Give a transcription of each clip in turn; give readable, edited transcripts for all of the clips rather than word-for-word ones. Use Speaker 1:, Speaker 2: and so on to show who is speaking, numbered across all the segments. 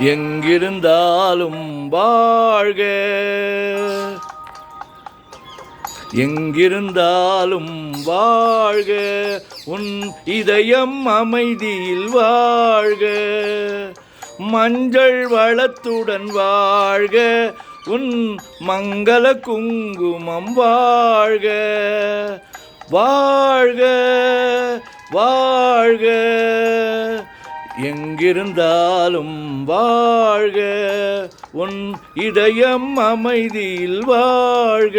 Speaker 1: எங்கிருந்தாலும் வாழ்க, எங்கிருந்தாலும் வாழ்க, உன் இதயம் அமைதியில் வாழ்க, மஞ்சள் வளத்துடன் வாழ்க, உன் மங்கள குங்குமம் வாழ்க, வாழ்க வாழ்க, எங்கிருந்தாலும் வாழ்க, உன் இதயம் அமைதியில் வாழ்க,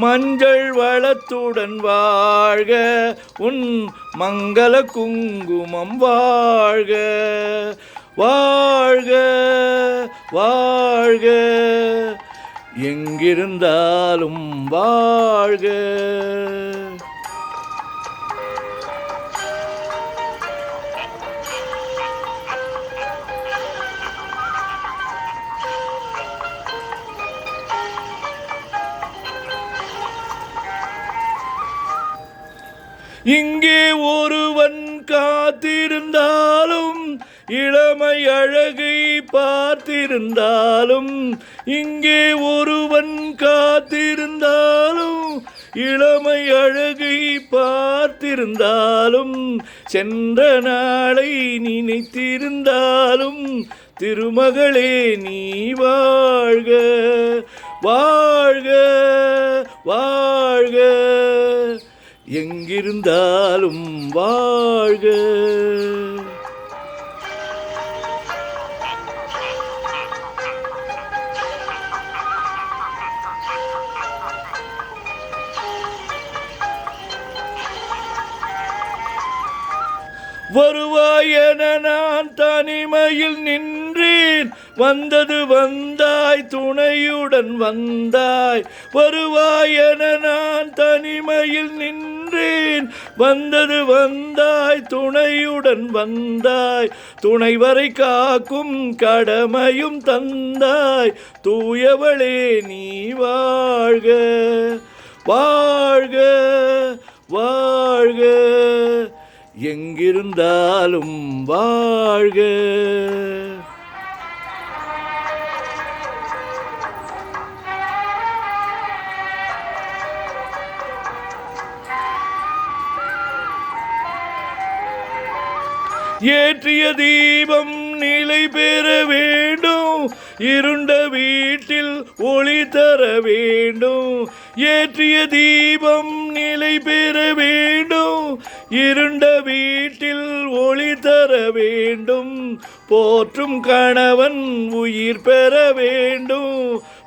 Speaker 1: மஞ்சள் வளத்துடன் வாழ்க, உன் மங்கள குங்குமம் வாழ்க, வாழ்க வாழ்க, எங்கிருந்தாலும் வாழ்க. இங்கே ஒருவன் காத்திருந்தாலும், இளமை அழகை பார்த்திருந்தாலும், இங்கே ஒருவன் காத்திருந்தாலும், இளமை அழகை பார்த்திருந்தாலும், சென்ற நாளை நினைத்திருந்தாலும், திருமகளே நீ வாழ்க, வாழ்க வாழ்க, எங்கிருந்தாலும் வாழ்க. வருவாய் என நான் தனிமையில் நின்றேன், வந்தது வந்தாய் துணையுடன் வந்தாய். வருவாய் என நான் தனிமையில் நின்றேன், வந்தது வந்தாய் துணையுடன் வந்தாய். துணைவரை காக்கும் கடமையும் தந்தாய், தூயவளே நீ வாழ்க, வாழ்க வாழ்க, எங்கிருந்தாலும் வாழ்க. ஏற்றிய தீபம் நிலை பெற வேண்டும், இருண்ட வீட்டில் ஒளி தர வேண்டும். ஏற்றிய தீபம் நிலை பெற வேண்டும், இருண்ட வீட்டில் ஒளி தர வேண்டும். போற்றும் கணவன் உயிர் பெற வேண்டும்,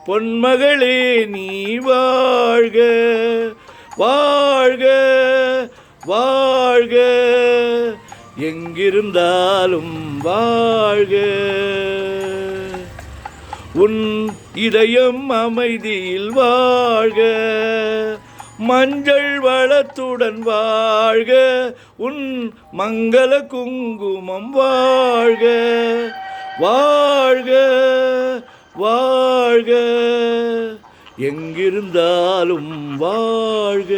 Speaker 1: பொன்மகளே நீ வாழ்க, வாழ்க வாழ்க, எங்கிருந்தாலும் வாழ்க. உன் இதயம் அமைதியில் வாழ்க, மஞ்சள் வளத்துடன் வாழ்க, உன் மங்கள குங்குமம் வாழ்க, வாழ்க வாழ்க, எங்கிருந்தாலும் வாழ்க.